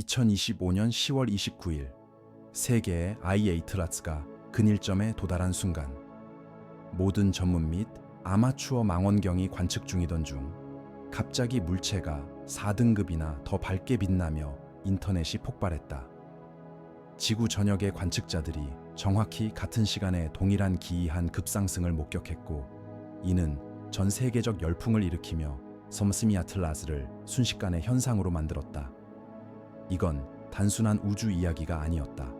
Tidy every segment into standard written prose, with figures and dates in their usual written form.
2025년 10월 29일 세계의 아이에이트라스가 근일점에 도달한 순간 모든 전문 및 아마추어 망원경이 관측 중이던 중 갑자기 물체가 4등급이나 더 밝게 빛나며 인터넷이 폭발했다. 지구 전역의 관측자들이 정확히 같은 시간에 동일한 기이한 급상승을 목격했고 이는 전 세계적 열풍을 일으키며 섬스미아틀라스를 순식간에 현상으로 만들었다. 이건 단순한 우주 이야기가 아니었다.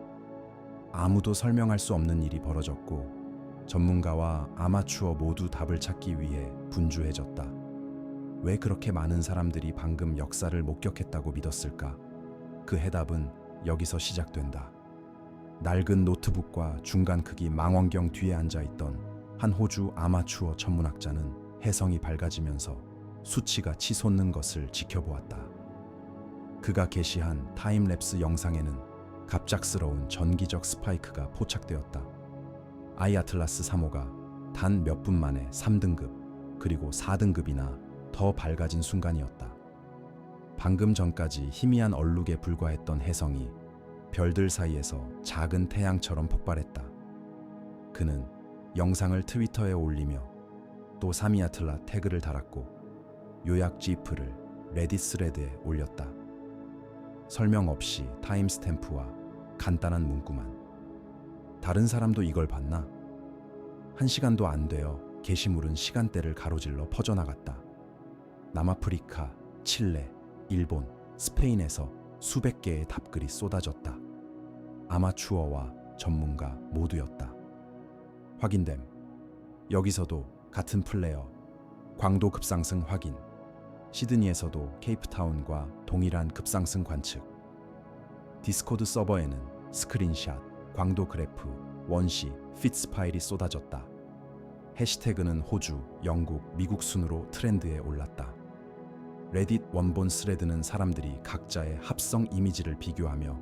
아무도 설명할 수 없는 일이 벌어졌고 전문가와 아마추어 모두 답을 찾기 위해 분주해졌다. 왜 그렇게 많은 사람들이 방금 역사를 목격했다고 믿었을까? 그 해답은 여기서 시작된다. 낡은 노트북과 중간 크기 망원경 뒤에 앉아있던 한 호주 아마추어 천문학자는 혜성이 밝아지면서 수치가 치솟는 것을 지켜보았다. 그가 게시한 타임랩스 영상에는 갑작스러운 전기적 스파이크가 포착되었다. 아이아틀라스 3호가 단 몇 분 만에 3등급 그리고 4등급이나 더 밝아진 순간이었다. 방금 전까지 희미한 얼룩에 불과했던 혜성이 별들 사이에서 작은 태양처럼 폭발했다. 그는 영상을 트위터에 올리며 또 사미아틀라 태그를 달았고 요약 지프를 레딧 스레드에 올렸다. 설명 없이 타임스탬프와 간단한 문구만. 다른 사람도 이걸 봤나? 1시간도 안 되어 게시물은 시간대를 가로질러 퍼져나갔다. 남아프리카, 칠레, 일본, 스페인에서 수백 개의 답글이 쏟아졌다. 아마추어와 전문가 모두였다. 확인됨. 여기서도 같은 플레이어. 광도 급상승 확인. 시드니에서도 케이프타운과 동일한 급상승 관측. 디스코드 서버에는 스크린샷, 광도 그래프, 원시, 피츠 파일이 쏟아졌다. 해시태그는 호주, 영국, 미국 순으로 트렌드에 올랐다. 레딧 원본 스레드는 사람들이 각자의 합성 이미지를 비교하며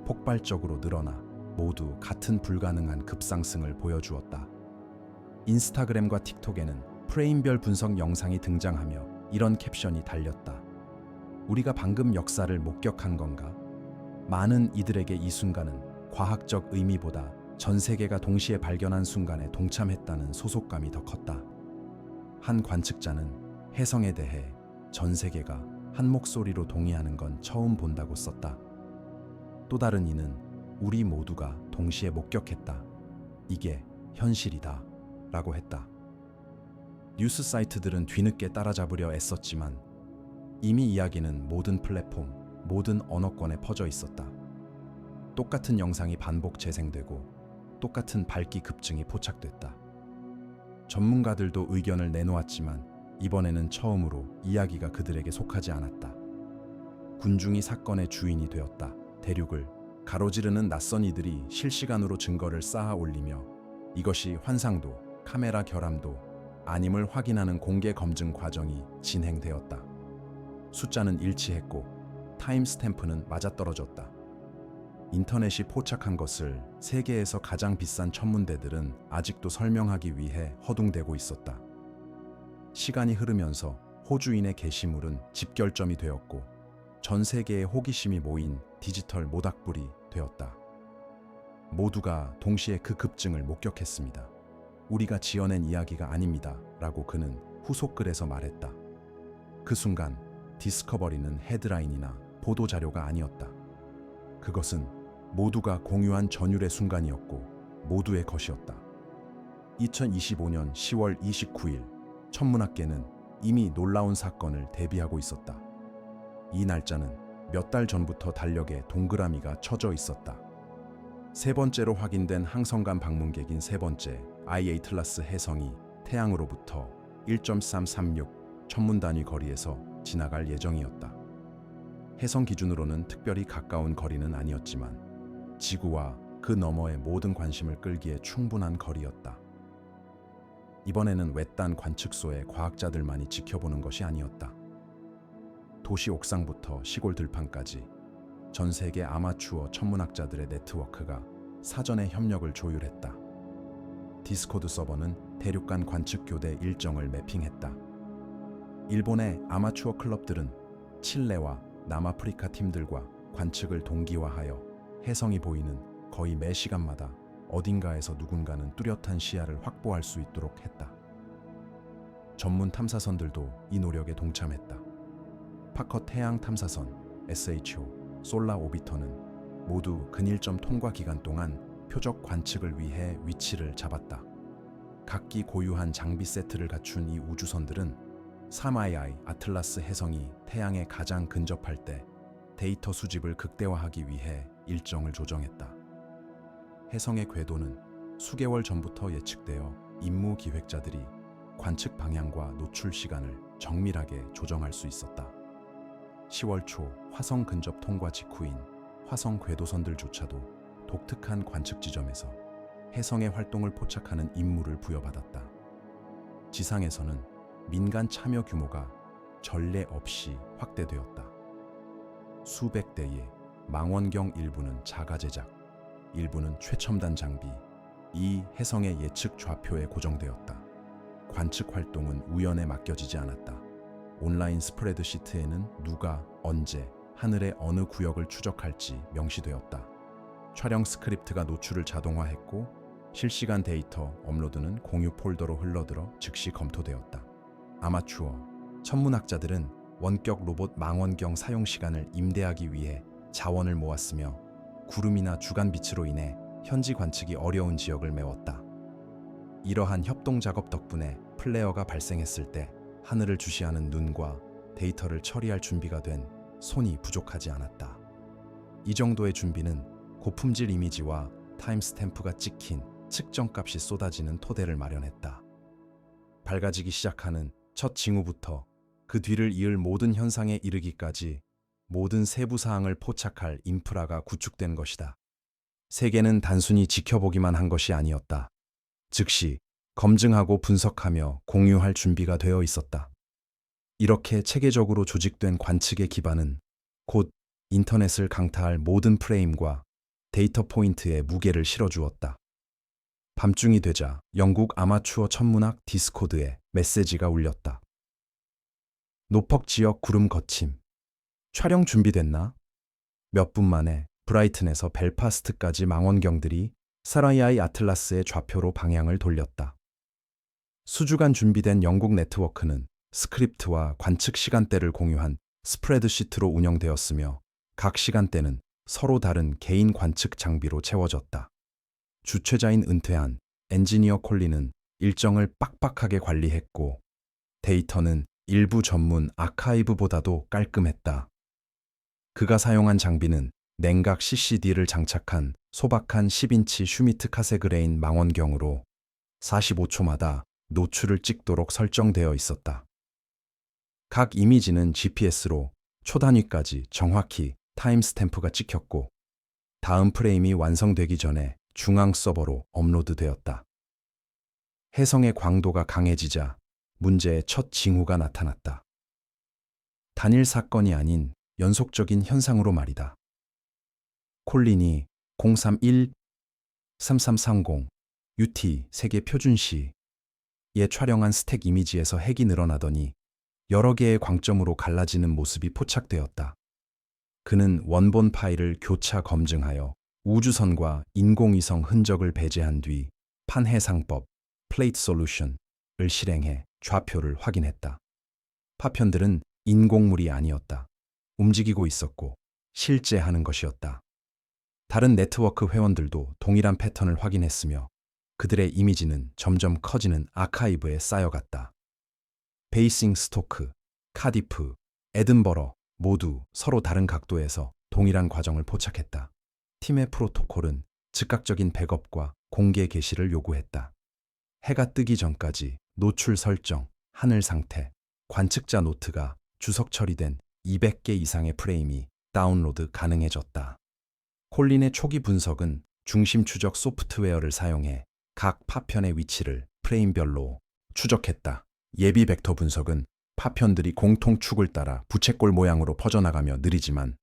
폭발적으로 늘어나 모두 같은 불가능한 급상승을 보여주었다. 인스타그램과 틱톡에는 프레임별 분석 영상이 등장하며 이런 캡션이 달렸다. 우리가 방금 역사를 목격한 건가? 많은 이들에게 이 순간은 과학적 의미보다 전 세계가 동시에 발견한 순간에 동참했다는 소속감이 더 컸다. 한 관측자는 혜성에 대해 전 세계가 한 목소리로 동의하는 건 처음 본다고 썼다. 또 다른 이는 우리 모두가 동시에 목격했다. 이게 현실이다. 라고 했다. 뉴스 사이트들은 뒤늦게 따라잡으려 애썼지만 이미 이야기는 모든 플랫폼, 모든 언어권에 퍼져 있었다. 똑같은 영상이 반복 재생되고 똑같은 밝기 급증이 포착됐다. 전문가들도 의견을 내놓았지만 이번에는 처음으로 이야기가 그들에게 속하지 않았다. 군중이 사건의 주인이 되었다. 대륙을 가로지르는 낯선 이들이 실시간으로 증거를 쌓아 올리며 이것이 환상도, 카메라 결함도 아님을 확인하는 공개 검증 과정이 진행되었다. 숫자는 일치했고 타임스탬프는 맞아떨어졌다. 인터넷이 포착한 것을 세계에서 가장 비싼 천문대들은 아직도 설명하기 위해 허둥대고 있었다. 시간이 흐르면서 호주인의 게시물은 집결점이 되었고 전 세계의 호기심이 모인 디지털 모닥불이 되었다. 모두가 동시에 그 급증을 목격했습니다. 우리가 지어낸 이야기가 아닙니다. 라고 그는 후속글에서 말했다. 그 순간 디스커버리는 헤드라인이나 보도자료가 아니었다. 그것은 모두가 공유한 전율의 순간이었고 모두의 것이었다. 2025년 10월 29일 천문학계는 이미 놀라운 사건을 대비하고 있었다. 이 날짜는 몇 달 전부터 달력에 동그라미가 쳐져 있었다. 세 번째로 확인된 항성간 방문객인 세 번째 아이에이틀라스 혜성이 태양으로부터 1.336 천문단위 거리에서 지나갈 예정이었다. 혜성 기준으로는 특별히 가까운 거리는 아니었지만 지구와 그 너머의 모든 관심을 끌기에 충분한 거리였다. 이번에는 외딴 관측소의 과학자들만이 지켜보는 것이 아니었다. 도시 옥상부터 시골 들판까지 전 세계 아마추어 천문학자들의 네트워크가 사전에 협력을 조율했다. 디스코드 서버는 대륙 간 관측 교대 일정을 매핑했다. 일본의 아마추어 클럽들은 칠레와 남아프리카 팀들과 관측을 동기화하여 혜성이 보이는 거의 매 시간마다 어딘가에서 누군가는 뚜렷한 시야를 확보할 수 있도록 했다. 전문 탐사선들도 이 노력에 동참했다. 파커 태양 탐사선, SHO, 솔라 오비터는 모두 근일점 통과 기간 동안 표적 관측을 위해 위치를 잡았다. 각기 고유한 장비 세트를 갖춘 이 우주선들은 3II 아틀라스 혜성이 태양에 가장 근접할 때 데이터 수집을 극대화하기 위해 일정을 조정했다. 혜성의 궤도는 수개월 전부터 예측되어 임무 기획자들이 관측 방향과 노출 시간을 정밀하게 조정할 수 있었다. 10월 초 화성 근접 통과 직후인 화성 궤도선들조차도 독특한 관측 지점에서 혜성의 활동을 포착하는 임무를 부여받았다. 지상에서는 민간 참여 규모가 전례 없이 확대되었다. 수백 대의 망원경 일부는 자가 제작, 일부는 최첨단 장비, 이 혜성의 예측 좌표에 고정되었다. 관측 활동은 우연에 맡겨지지 않았다. 온라인 스프레드시트에는 누가, 언제, 하늘의 어느 구역을 추적할지 명시되었다. 촬영 스크립트가 노출을 자동화했고 실시간 데이터 업로드는 공유 폴더로 흘러들어 즉시 검토되었다. 아마추어, 천문학자들은 원격 로봇 망원경 사용 시간을 임대하기 위해 자원을 모았으며 구름이나 주간 빛으로 인해 현지 관측이 어려운 지역을 메웠다. 이러한 협동 작업 덕분에 플레어가 발생했을 때 하늘을 주시하는 눈과 데이터를 처리할 준비가 된 손이 부족하지 않았다. 이 정도의 준비는 고품질 이미지와 타임스탬프가 찍힌 측정값이 쏟아지는 토대를 마련했다. 밝아지기 시작하는 첫 징후부터 그 뒤를 이을 모든 현상에 이르기까지 모든 세부 사항을 포착할 인프라가 구축된 것이다. 세계는 단순히 지켜보기만 한 것이 아니었다. 즉시 검증하고 분석하며 공유할 준비가 되어 있었다. 이렇게 체계적으로 조직된 관측의 기반은 곧 인터넷을 강타할 모든 프레임과 데이터 포인트에 무게를 실어주었다. 밤중이 되자 영국 아마추어 천문학 디스코드에 메시지가 울렸다. 노퍽 지역 구름 거침. 촬영 준비됐나? 몇 분 만에 브라이튼에서 벨파스트까지 망원경들이 3II 아틀라스의 좌표로 방향을 돌렸다. 수주간 준비된 영국 네트워크는 스크립트와 관측 시간대를 공유한 스프레드시트로 운영되었으며 각 시간대는 서로 다른 개인 관측 장비로 채워졌다. 주최자인 은퇴한 엔지니어 콜린은 일정을 빡빡하게 관리했고 데이터는 일부 전문 아카이브보다도 깔끔했다. 그가 사용한 장비는 냉각 CCD를 장착한 소박한 10인치 슈미트 카세그레인 망원경으로 45초마다 노출을 찍도록 설정되어 있었다. 각 이미지는 GPS로 초단위까지 정확히 타임스탬프가 찍혔고 다음 프레임이 완성되기 전에 중앙 서버로 업로드되었다. 혜성의 광도가 강해지자 문제의 첫 징후가 나타났다. 단일 사건이 아닌 연속적인 현상으로 말이다. 콜린이 031-3330 UT 세계 표준시에 촬영한 스택 이미지에서 핵이 늘어나더니 여러 개의 광점으로 갈라지는 모습이 포착되었다. 그는 원본 파일을 교차 검증하여 우주선과 인공위성 흔적을 배제한 뒤 판해상법 플레이트 솔루션을 실행해 좌표를 확인했다. 파편들은 인공물이 아니었다. 움직이고 있었고 실제 하는 것이었다. 다른 네트워크 회원들도 동일한 패턴을 확인했으며 그들의 이미지는 점점 커지는 아카이브에 쌓여갔다. 베이싱스토크, 카디프, 에든버러 모두 서로 다른 각도에서 동일한 과정을 포착했다. 팀의 프로토콜은 즉각적인 백업과 공개 게시를 요구했다. 해가 뜨기 전까지 노출 설정, 하늘 상태, 관측자 노트가 주석 처리된 200개 이상의 프레임이 다운로드 가능해졌다. 콜린의 초기 분석은 중심 추적 소프트웨어를 사용해 각 파편의 위치를 프레임별로 추적했다. 예비 벡터 분석은 파편들이 공통축을 따라 부채꼴 모양으로 퍼져나가며 느리지만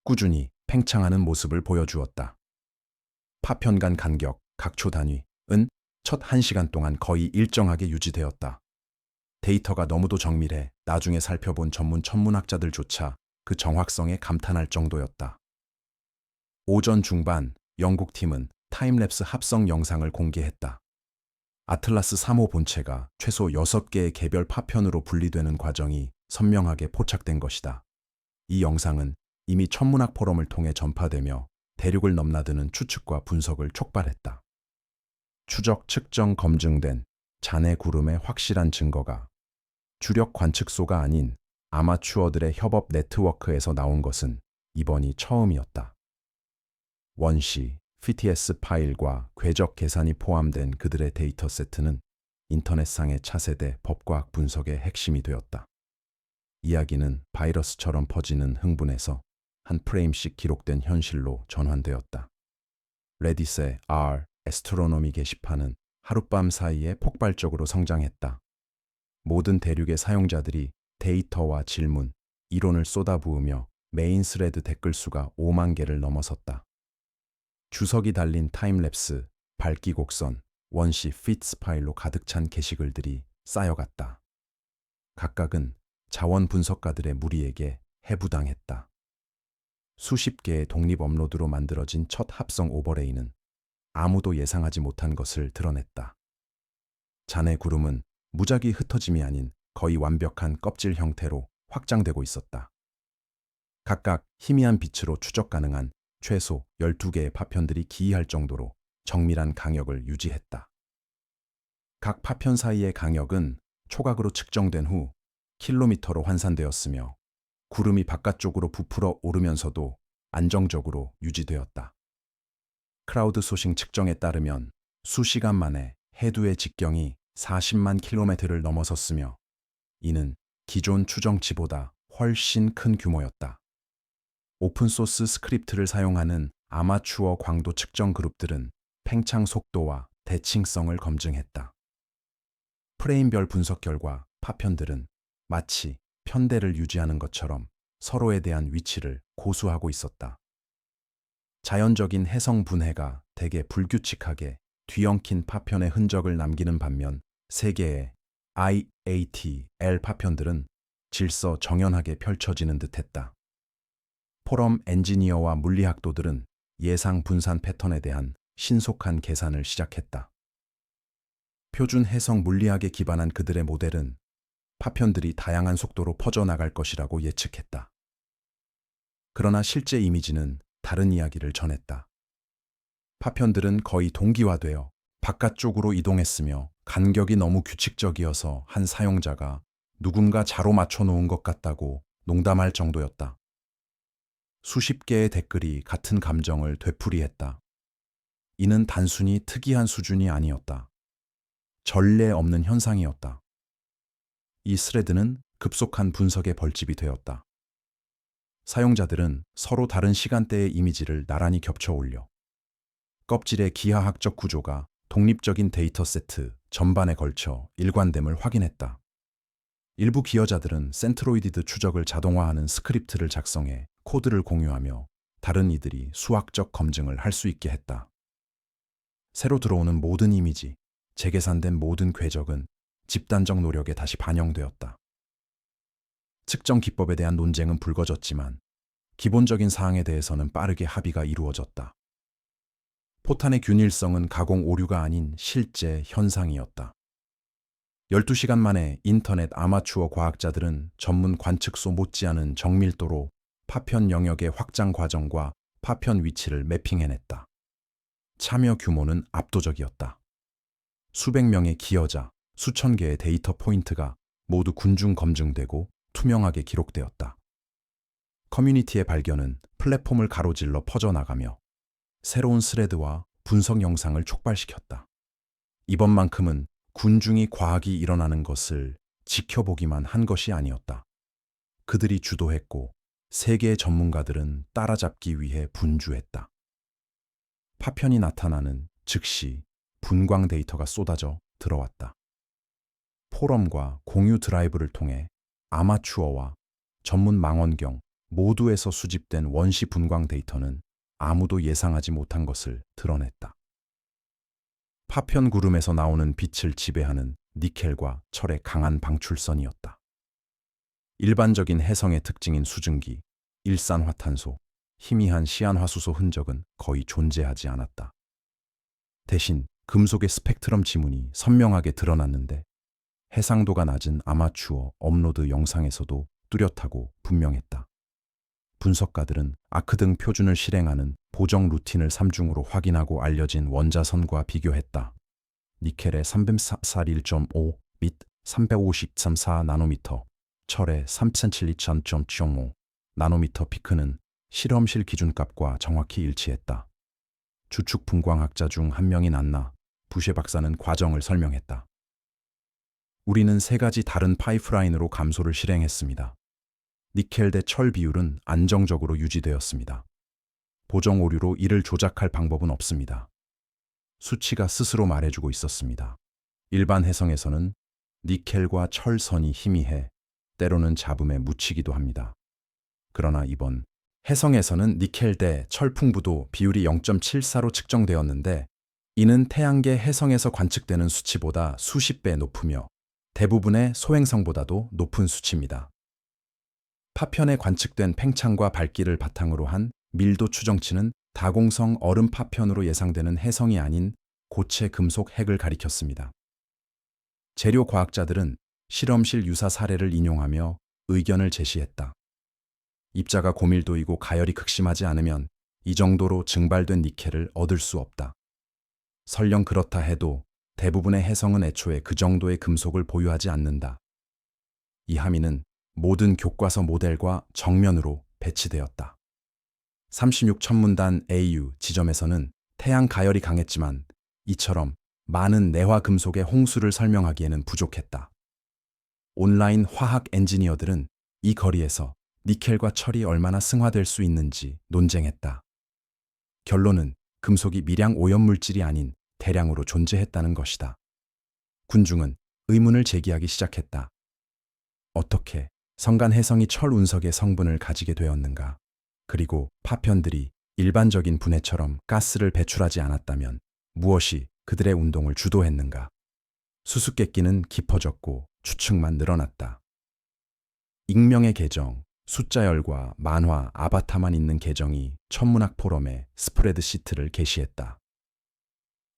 꾸준히 팽창하는 모습을 보여주었다. 파편 간 간격, 각초 단위은 첫 1시간 동안 거의 일정하게 유지되었다. 데이터가 너무도 정밀해 나중에 살펴본 전문 천문학자들조차 그 정확성에 감탄할 정도였다. 오전 중반 영국팀은 타임랩스 합성 영상을 공개했다. 아틀라스 3호 본체가 최소 6개의 개별 파편으로 분리되는 과정이 선명하게 포착된 것이다. 이 영상은 이미 천문학 포럼을 통해 전파되며 대륙을 넘나드는 추측과 분석을 촉발했다. 추적, 측정, 검증된 잔해 구름의 확실한 증거가 주력 관측소가 아닌 아마추어들의 협업 네트워크에서 나온 것은 이번이 처음이었다. 원시, PTS 파일과 궤적 계산이 포함된 그들의 데이터 세트는 인터넷상의 차세대 법과학 분석의 핵심이 되었다. 이야기는 바이러스처럼 퍼지는 흥분에서 한 프레임씩 기록된 현실로 전환되었다. 레딧의 애스트로노미 게시판은 하룻밤 사이에 폭발적으로 성장했다. 모든 대륙의 사용자들이 데이터와 질문, 이론을 쏟아부으며 메인 스레드 댓글 수가 5만 개를 넘어섰다. 주석이 달린 타임랩스, 밝기 곡선, 원시 피츠 파일로 가득 찬 게시글들이 쌓여갔다. 각각은 자원 분석가들의 무리에게 해부당했다. 수십 개의 독립 업로드로 만들어진 첫 합성 오버레이는 아무도 예상하지 못한 것을 드러냈다. 잔해 구름은 무작위 흩어짐이 아닌 거의 완벽한 껍질 형태로 확장되고 있었다. 각각 희미한 빛으로 추적 가능한 최소 12개의 파편들이 기이할 정도로 정밀한 강역을 유지했다. 각 파편 사이의 강역은 초각으로 측정된 후 킬로미터로 환산되었으며 구름이 바깥쪽으로 부풀어 오르면서도 안정적으로 유지되었다. 크라우드 소싱 측정에 따르면 수시간 만에 해두의 직경이 40만 킬로미터를 넘어섰으며 이는 기존 추정치보다 훨씬 큰 규모였다. 오픈소스 스크립트를 사용하는 아마추어 광도 측정 그룹들은 팽창 속도와 대칭성을 검증했다. 프레임별 분석 결과 파편들은 마치 편대를 유지하는 것처럼 서로에 대한 위치를 고수하고 있었다. 자연적인 해성 분해가 대개 불규칙하게 뒤엉킨 파편의 흔적을 남기는 반면 3개의 IATL 파편들은 질서 정연하게 펼쳐지는 듯했다. 포럼 엔지니어와 물리학도들은 예상 분산 패턴에 대한 신속한 계산을 시작했다. 표준 해성 물리학에 기반한 그들의 모델은 파편들이 다양한 속도로 퍼져나갈 것이라고 예측했다. 그러나 실제 이미지는 다른 이야기를 전했다. 파편들은 거의 동기화되어 바깥쪽으로 이동했으며 간격이 너무 규칙적이어서 한 사용자가 누군가 자로 맞춰놓은 것 같다고 농담할 정도였다. 수십 개의 댓글이 같은 감정을 되풀이했다. 이는 단순히 특이한 수준이 아니었다. 전례 없는 현상이었다. 이 스레드는 급속한 분석의 벌집이 되었다. 사용자들은 서로 다른 시간대의 이미지를 나란히 겹쳐 올려 껍질의 기하학적 구조가 독립적인 데이터 세트 전반에 걸쳐 일관됨을 확인했다. 일부 기여자들은 센트로이디드 추적을 자동화하는 스크립트를 작성해 코드를 공유하며 다른 이들이 수학적 검증을 할 수 있게 했다. 새로 들어오는 모든 이미지, 재계산된 모든 궤적은 집단적 노력에 다시 반영되었다. 측정 기법에 대한 논쟁은 불거졌지만 기본적인 사항에 대해서는 빠르게 합의가 이루어졌다. 포탄의 균일성은 가공 오류가 아닌 실제 현상이었다. 12시간 만에 인터넷 아마추어 과학자들은 전문 관측소 못지않은 정밀도로 파편 영역의 확장 과정과 파편 위치를 매핑해냈다. 참여 규모는 압도적이었다. 수백 명의 기여자, 수천 개의 데이터 포인트가 모두 군중 검증되고 투명하게 기록되었다. 커뮤니티의 발견은 플랫폼을 가로질러 퍼져나가며 새로운 스레드와 분석 영상을 촉발시켰다. 이번만큼은 군중이 과학이 일어나는 것을 지켜보기만 한 것이 아니었다. 그들이 주도했고 세계의 전문가들은 따라잡기 위해 분주했다. 파편이 나타나는 즉시 분광 데이터가 쏟아져 들어왔다. 포럼과 공유 드라이브를 통해 아마추어와 전문 망원경 모두에서 수집된 원시 분광 데이터는 아무도 예상하지 못한 것을 드러냈다. 파편 구름에서 나오는 빛을 지배하는 니켈과 철의 강한 방출선이었다. 일반적인 해성의 특징인 수증기, 일산화탄소, 희미한 시안화수소 흔적은 거의 존재하지 않았다. 대신 금속의 스펙트럼 지문이 선명하게 드러났는데 해상도가 낮은 아마추어 업로드 영상에서도 뚜렷하고 분명했다. 분석가들은 아크 등 표준을 실행하는 보정 루틴을 3중으로 확인하고 알려진 원자선과 비교했다. 니켈의 341.5 및 353.4 나노미터, 철의 3072.5 나노미터 피크는 실험실 기준값과 정확히 일치했다. 주축 분광학자 중 한 명인 안나 부쉐 박사는 과정을 설명했다. 우리는 세 가지 다른 파이프라인으로 감소를 실행했습니다. 니켈 대 철 비율은 안정적으로 유지되었습니다. 보정 오류로 이를 조작할 방법은 없습니다. 수치가 스스로 말해주고 있었습니다. 일반 해성에서는 니켈과 철선이 희미해 때로는 잡음에 묻히기도 합니다. 그러나 이번 해성에서는 니켈 대 철 풍부도 비율이 0.74로 측정되었는데 이는 태양계 해성에서 관측되는 수치보다 수십 배 높으며 대부분의 소행성보다도 높은 수치입니다. 파편에 관측된 팽창과 밝기를 바탕으로 한 밀도 추정치는 다공성 얼음 파편으로 예상되는 해성이 아닌 고체 금속 핵을 가리켰습니다. 재료 과학자들은 실험실 유사 사례를 인용하며 의견을 제시했다. 입자가 고밀도이고 가열이 극심하지 않으면 이 정도로 증발된 니켈을 얻을 수 없다. 설령 그렇다 해도 대부분의 해성은 애초에 그 정도의 금속을 보유하지 않는다. 이 함의는 모든 교과서 모델과 정면으로 배치되었다. 36천문단 AU 지점에서는 태양 가열이 강했지만 이처럼 많은 내화 금속의 홍수를 설명하기에는 부족했다. 온라인 화학 엔지니어들은 이 거리에서 니켈과 철이 얼마나 승화될 수 있는지 논쟁했다. 결론은 금속이 미량 오염물질이 아닌 대량으로 존재했다는 것이다. 군중은 의문을 제기하기 시작했다. 어떻게 성간 해성이 철 운석의 성분을 가지게 되었는가? 그리고 파편들이 일반적인 분해처럼 가스를 배출하지 않았다면 무엇이 그들의 운동을 주도했는가? 수수께끼는 깊어졌고 추측만 늘어났다. 익명의 계정, 숫자열과 만화, 아바타만 있는 계정이 천문학 포럼에 스프레드시트를 게시했다.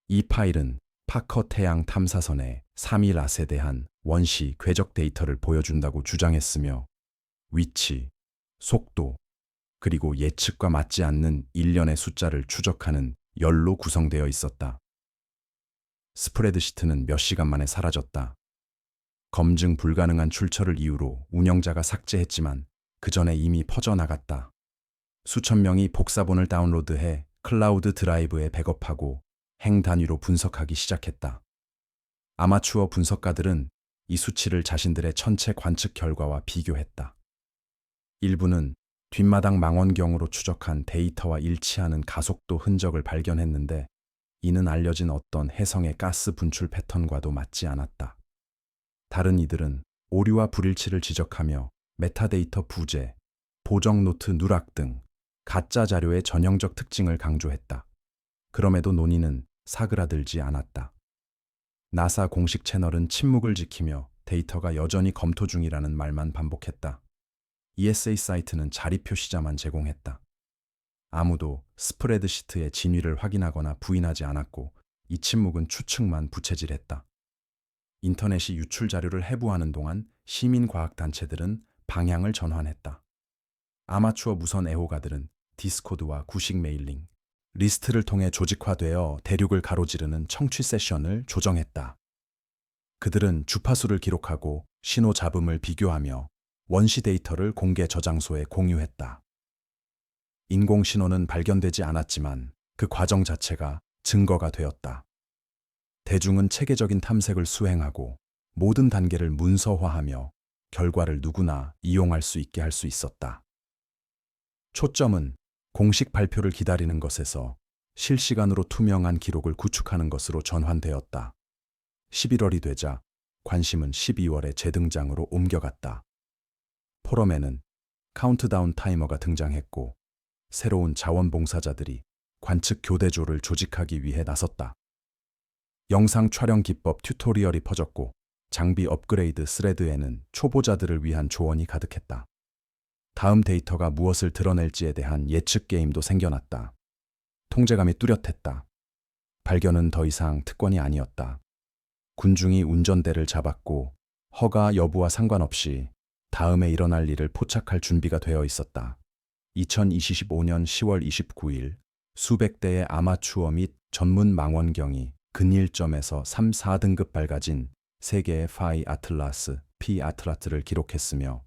이 파일은 파커 태양 탐사선의 3.1앗에 대한 원시 궤적 데이터를 보여준다고 주장했으며 위치, 속도, 그리고 예측과 맞지 않는 일련의 숫자를 추적하는 열로 구성되어 있었다. 스프레드시트는 몇 시간 만에 사라졌다. 검증 불가능한 출처를 이유로 운영자가 삭제했지만 그 전에 이미 퍼져나갔다. 수천 명이 복사본을 다운로드해 클라우드 드라이브에 백업하고 행 단위로 분석하기 시작했다. 아마추어 분석가들은 이 수치를 자신들의 천체 관측 결과와 비교했다. 일부는 뒷마당 망원경으로 추적한 데이터와 일치하는 가속도 흔적을 발견했는데 이는 알려진 어떤 해성의 가스 분출 패턴과도 맞지 않았다. 다른 이들은 오류와 불일치를 지적하며 메타데이터 부재, 보정 노트 누락 등 가짜 자료의 전형적 특징을 강조했다. 그럼에도 논의는 사그라들지 않았다. 나사 공식 채널은 침묵을 지키며 데이터가 여전히 검토 중이라는 말만 반복했다. ESA 사이트는 자리 표시자만 제공했다. 아무도 스프레드시트의 진위를 확인하거나 부인하지 않았고 이 침묵은 추측만 부채질했다. 인터넷이 유출 자료를 해부하는 동안 시민과학단체들은 방향을 전환했다. 아마추어 무선 애호가들은 디스코드와 구식 메일링, 리스트를 통해 조직화되어 대륙을 가로지르는 청취 세션을 조정했다. 그들은 주파수를 기록하고 신호 잡음을 비교하며 원시 데이터를 공개 저장소에 공유했다. 인공 신호는 발견되지 않았지만 그 과정 자체가 증거가 되었다. 대중은 체계적인 탐색을 수행하고 모든 단계를 문서화하며 결과를 누구나 이용할 수 있게 할 수 있었다. 초점은 공식 발표를 기다리는 것에서 실시간으로 투명한 기록을 구축하는 것으로 전환되었다. 11월이 되자 관심은 12월의 재등장으로 옮겨갔다. 포럼에는 카운트다운 타이머가 등장했고 새로운 자원봉사자들이 관측 교대조를 조직하기 위해 나섰다. 영상 촬영 기법 튜토리얼이 퍼졌고 장비 업그레이드 스레드에는 초보자들을 위한 조언이 가득했다. 다음 데이터가 무엇을 드러낼지에 대한 예측 게임도 생겨났다. 통제감이 뚜렷했다. 발견은 더 이상 특권이 아니었다. 군중이 운전대를 잡았고 허가 여부와 상관없이 다음에 일어날 일을 포착할 준비가 되어 있었다. 2025년 10월 29일 수백 대의 아마추어 및 전문 망원경이 근일점에서 3, 4등급 밝아진 세계의 파이 아틀라스, P 아틀라스를 기록했으며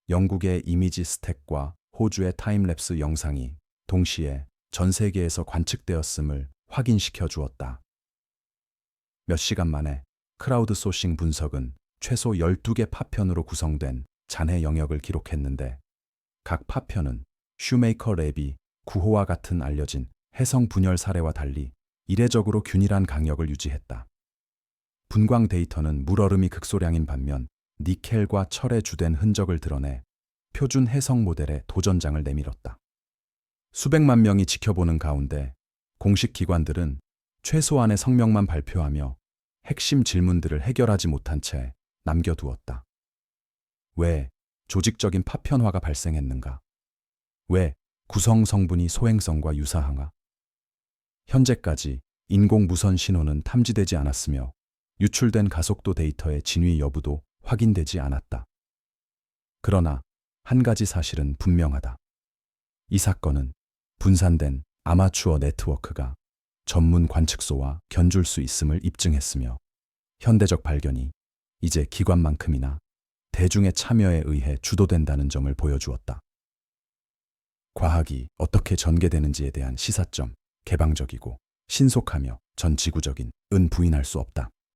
영국의 이미지 스택과 호주의 타임랩스 영상이 동시에 전 세계에서 관측되었음을 확인시켜 주었다. 몇 시간 만에 크라우드 소싱 분석은 최소 12개 파편으로 구성된 잔해 영역을 기록했는데 각 파편은 슈메이커 랩이 9호와 같은 알려진 해성 분열 사례와 달리 이례적으로 균일한 강역을 유지했다. 분광 데이터는 물얼음이 극소량인 반면 니켈과 철의 주된 흔적을 드러내 표준 해성 모델의 도전장을 내밀었다. 수백만 명이 지켜보는 가운데 공식 기관들은 최소한의 성명만 발표하며 핵심 질문들을 해결하지 못한 채 남겨두었다. 왜 조직적인 파편화가 발생했는가? 왜 구성 성분이 소행성과 유사한가? 현재까지 인공 무선 신호는 탐지되지 않았으며 유출된 가속도 데이터의 진위 여부도 확인되지 않았다. 그러나 한 가지 사실은 분명하다. 이 사건은 분산된 아마추어 네트워크가 전문 관측소와 견줄 수 있음을 입증했으며 현대적 발견이 이제 기관만큼이나 대중의 참여에 의해 주도된다는 점을 보여주었다. 과학이 어떻게 전개되는지에 대한 시사점, 개방적이고 신속하며 전 지구적인 은 부인할 수 없다.